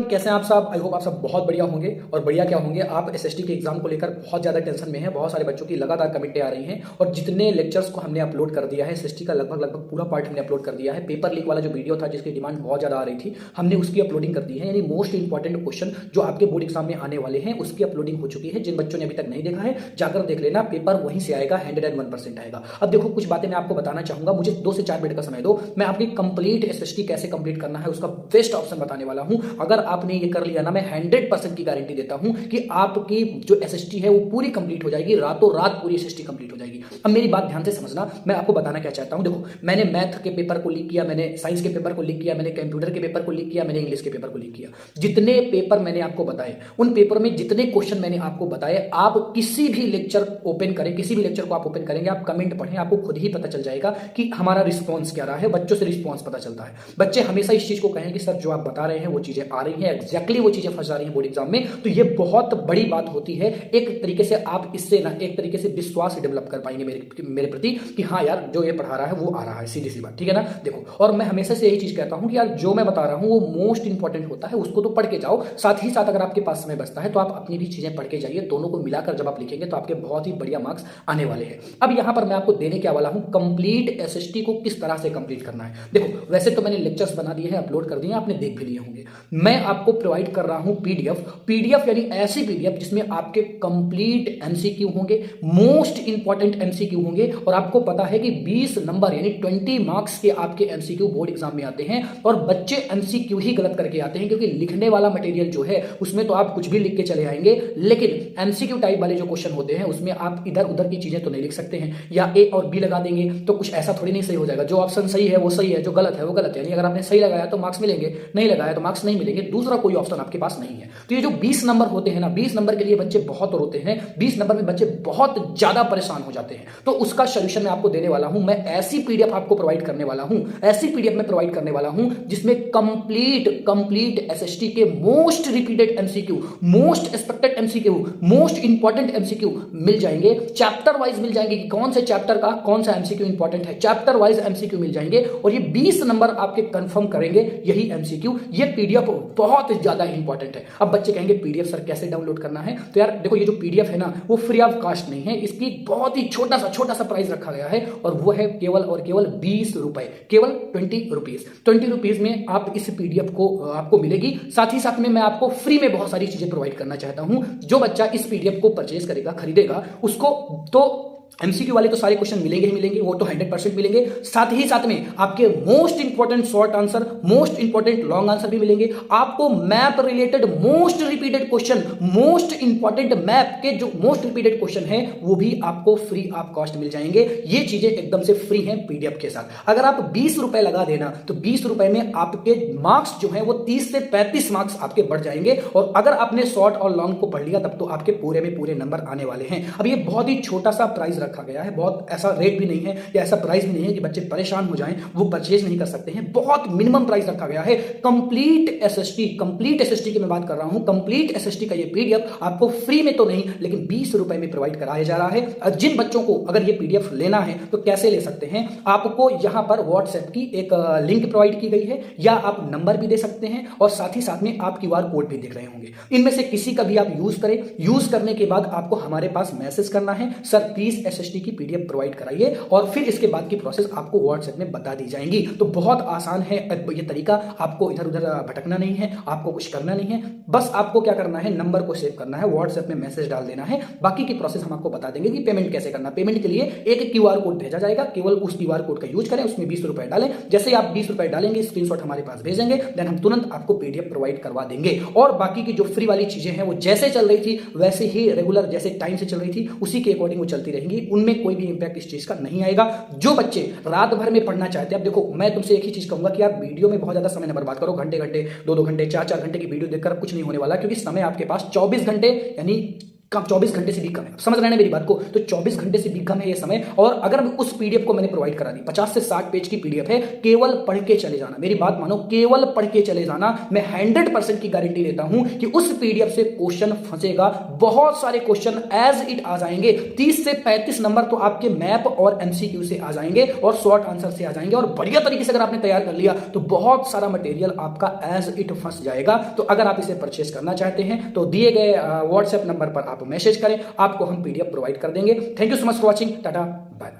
कैसे हैं आप सब? आई होप आप सब बहुत बढ़िया होंगे। और बढ़िया क्या होंगे, आप एसएसटी के एग्जाम को लेकर बहुत ज्यादा टेंशन में हैं। बहुत सारे बच्चों की लगातार कमेंटें आ रही हैं और जितने लेक्चर्स को हमने अपलोड कर दिया है, एसएसटी का लगभग पूरा पार्ट हमने अपलोड कर दिया है। पेपर लीक वाला जो वीडियो था जिसकी डिमांड बहुत ज्यादा आ रही थी, हमने उसकी अपलोडिंग कर दी है। यानी मोस्ट इंपॉर्टेंट क्वेश्चन जो आपके बोर्ड एग्जाम में आने वाले हैं उसकी अपलोडिंग हो चुकी है। जिन बच्चों ने अभी तक नहीं देखा है जाकर देख लेना, पेपर वहीं से आएगा, 101% आएगा। अब देखो कुछ बातें मैं आपको बताना चाहूंगा, मुझे 2 से 4 मिनट का समय दो। मैं आपकी कंप्लीट एसएसटी कैसे कंप्लीट करना है उसका बेस्ट ऑप्शन बताने वाला हूं। अगर आपने ये कर लिया ना, मैं 100% की गारंटी देता हूं कि आपकी जो एसएसटी है वो पूरी कंप्लीट हो जाएगी, रातों रात पूरी एसएसटी कंप्लीट हो जाएगी। अब मेरी बात ध्यान से समझना, मैं आपको बताना क्या चाहता हूं। देखो, मैंने मैथ के पेपर को लीक किया, मैंने साइंस के पेपर को लीक किया, मैंने कंप्यूटर के पेपर को लीक किया, मैंने इंग्लिश के पेपर को लीक किया। जितने पेपर मैंने आपको बताए, उन पेपर में जितने क्वेश्चन मैंने आपको बताए, आप किसी भी लेक्चर ओपन करें, किसी भी लेक्चर को आप ओपन करेंगे, आप कमेंट पढ़ें, आपको खुद ही पता चल जाएगा कि हमारा रिस्पॉन्स क्या रहा है। बच्चों से रिस्पॉन्स पता चलता है। बच्चे हमेशा इस चीज को कहें कि सर जो आप बता रहे हैं वो चीजें आ रही हैं, एग्जैक्टली वो चीजें फंस रही हैं बोर्ड एग्जाम में। तो ये बहुत बड़ी बात होती है। एक तरीके से आप इससे ना एक तरीके से विश्वास डेवलप कर पाएंगे मेरे प्रति कि हाँ यार जो ये पढ़ा रहा है वो आ रहा है, सीधी सी बात, ठीक है ना। देखो, और मैं हमेशा से यही चीज कहता हूं कि यार जो मैं बता रहा हूं वो मोस्ट इंपॉर्टेंट होता है, उसको तो पढ़ के जाओ। साथ ही साथ अगर आपके पास समय बचता है तो आप अपनी भी चीजें पढ़ के जाइए। दोनों को मिलाकर जब आप लिखेंगे तो आपके बहुत ही बढ़िया मार्क्स आने वाले हैं। अब यहां पर मैं आपको देने क्या वाला हूं, कंप्लीट एसएसटी को किस तरह से कंप्लीट करना है। देखो, वैसे तो मैंने लेक्चर्स बना दिए हैं, अपलोड कर दिए हैं, आपने देख भी लिए होंगे। मैं आपको प्रोवाइड कर रहा हूं पीडीएफ यानी ऐसी पीडीएफ जिसमें आपके कंप्लीट एमसीक्यू होंगे, मोस्ट इंपॉर्टेंट एमसीक्यू होंगे। और आपको पता है कि 20 नंबर यानी 20 मार्क्स के आपके एमसीक्यू बोर्ड एग्जाम में आते हैं और बच्चे एमसीक्यू ही गलत करके आते हैं, क्योंकि लिखने वाला मटेरियल जो है उसमें तो आप कुछ भी लिख के चले आएंगे, लेकिन एमसीक्यू टाइप वाले जो क्वेश्चन होते हैं उसमें आप इधर उधर की चीजें तो नहीं लिख सकते हैं। या ए और बी लगा देंगे तो कुछ ऐसा थोड़ी नहीं सही हो जाएगा। जो ऑप्शन सही है वो सही है, जो गलत है वो गलत है। यानी अगर आपने सही लगाया तो मार्क्स मिलेंगे, नहीं लगाया तो मार्क्स नहीं मिलेंगे। दूसरा कोई ऑप्शन आपके पास नहीं है। तो ये जो 20 नंबर होते हैं ना, 20 नंबर के लिए बच्चे बहुत रोते हैं, 20 नंबर में बच्चे बहुत ज्यादा परेशान हो जाते हैं। तो उसका सोल्यूशन मैं आपको देने वाला हूं। मैं ऐसी पीडीएफ आपको प्रोवाइड करने वाला हूं, ऐसी पीडीएफ में प्रोवाइड करने वाला हूं जिसमें कंप्लीट एसएसटी के most repeated MCQ, most expected MCQ, most important MCQ मिल जाएंगे। चैप्टर वाइज मिल जाएंगे कि कौन से चैप्टर का कौन सा एमसीक्यू इंपॉर्टेंट है। चैप्टर वाइज एमसीक्यू मिल जाएंगे और ये 20 नंबर आपके कंफर्म करेंगे यही एमसीक्यू। ये पीडीएफ बहुत ज्यादा इंपॉर्टेंट है। अब बच्चे कहेंगे पीडीएफ सर कैसे डाउनलोड करना है? तो यार देखो, ये जो पीडीएफ है ना वो फ्री ऑफ कॉस्ट नहीं है। इसकी बहुत ही छोटा सा प्राइस रखा गया है और वो है केवल और केवल 20 रुपए, केवल 20 रुपीज। 20 रुपीज में आप इस पीडीएफ को आपको मिलेगी। साथ ही साथ में मैं आपको फ्री में बहुत सारी चीजें प्रोवाइड करना चाहता हूं। जो बच्चा इस पीडीएफ को परचेज करेगा, खरीदेगा, उसको तो एमसीक्यू वाले तो सारे क्वेश्चन मिलेंगे ही मिलेंगे, वो तो 100% मिलेंगे। साथ ही साथ में आपके most important short answer, most important long answer भी मिलेंगे। आपको map related most repeated question, most important map के जो मोस्ट रिपीटेड क्वेश्चन है वो भी आपको फ्री ऑफ कॉस्ट मिल जाएंगे। ये चीजें एकदम से फ्री हैं पीडीएफ के साथ। अगर आप 20 रुपए लगा देना तो 20 रुपए में आपके मार्क्स जो है वो 30 से 35 मार्क्स आपके बढ़ जाएंगे। और अगर आपने शॉर्ट और लॉन्ग को पढ़ लिया तब तो आपके पूरे में पूरे नंबर आने वाले हैं। अब ये बहुत ही छोटा सा प्राइस रखा गया है, बहुत ऐसा रेट भी नहीं है या ऐसा प्राइस भी नहीं है कि बच्चे परेशान हो जाएं, वो परचेज नहीं कर सकते हैं। बहुत मिनिमम प्राइस रखा गया है। कंप्लीट एसएसटी की मैं बात कर रहा हूं। कंप्लीट एसएसटी का ये पीडीएफ आपको फ्री में तो नहीं लेकिन 20 रुपए में प्रोवाइड कराया जा रहा है। जिन बच्चों को अगर ये पीडीएफ लेना है तो कैसे ले सकते हैं, आपको यहां पर व्हाट्सएप की एक लिंक प्रोवाइड की गई है, या आप नंबर भी दे सकते हैं और साथ ही साथ में आप क्यूआर कोड भी दिख रहे होंगे। इनमें से किसी का भी आप यूज करें। यूज करने के बाद आपको हमारे पास मैसेज करना है, सर प्लीज एसएसटी की पीडीएफ प्रोवाइड कराइए, और फिर इसके बाद की प्रोसेस आपको व्हाट्सएप में बता दी जाएंगी। तो बहुत आसान है ये तरीका। आपको इधर उधर भटकना नहीं है, आपको कुछ करना नहीं है। बस आपको क्या करना है, नंबर को सेव करना है, व्हाट्सएप में मैसेज डाल देना है। बाकी की प्रोसेस हम आपको बता देंगे कि पेमेंट कैसे करना। पेमेंट के लिए एक क्यूआर कोड भेजा जाएगा, केवल उस क्यूआर कोड का यूज करें, उसमें 20 रुपए डालें। जैसे ही आप 20 रुपए डालेंगे, स्क्रीनशॉट हमारे पास भेजेंगे, देन हम तुरंत आपको पीडीएफ प्रोवाइड करवा देंगे। और बाकी की जो फ्री वाली चीजें हैं वो जैसे चल रही थी वैसे ही रेगुलर जैसे टाइम से चल रही थी उसी के अकॉर्डिंग वो चलती रहेंगी। उनमें कोई भी इंपैक्ट इस चीज का नहीं आएगा। जो बच्चे रात भर में पढ़ना चाहते हैं, अब देखो मैं तुमसे एक ही चीज कहूंगा कि आप वीडियो में बहुत ज्यादा समय न बर्बाद करो। घंटे घंटे, 2-2 घंटे, 4-4 घंटे की वीडियो देखकर कुछ नहीं होने वाला, क्योंकि समय आपके पास 24 घंटे यानी 24 घंटे से भी कम है। समझ रहे हैं मेरी बात को? तो 24 घंटे से भी कम है ये समय। और अगर उस पीडीएफ को मैंने प्रोवाइड करा दी, 50 से 60 पेज की पीडीएफ है, केवल पढ़ के चले जाना, मेरी बात मानो, केवल पढ़ के चले जाना। मैं 100% की गारंटी देता हूं कि उस पीडीएफ से क्वेश्चन फंसेगा, बहुत सारे क्वेश्चन एज इट आ जाएंगे। 30 से 35 नंबर तो आपके मैप और एमसीक्यू से आ जाएंगे और शॉर्ट आंसर से आ जाएंगे। और बढ़िया तरीके से अगर आपने तैयार कर लिया तो बहुत सारा मटेरियल आपका एज इट फंस जाएगा। तो अगर आप इसे परचेस करना चाहते हैं तो दिए गए व्हाट्सएप नंबर पर आप मैसेज करें, आपको हम पीडीएफ प्रोवाइड कर देंगे। Thank you so much for watching. Tata bye.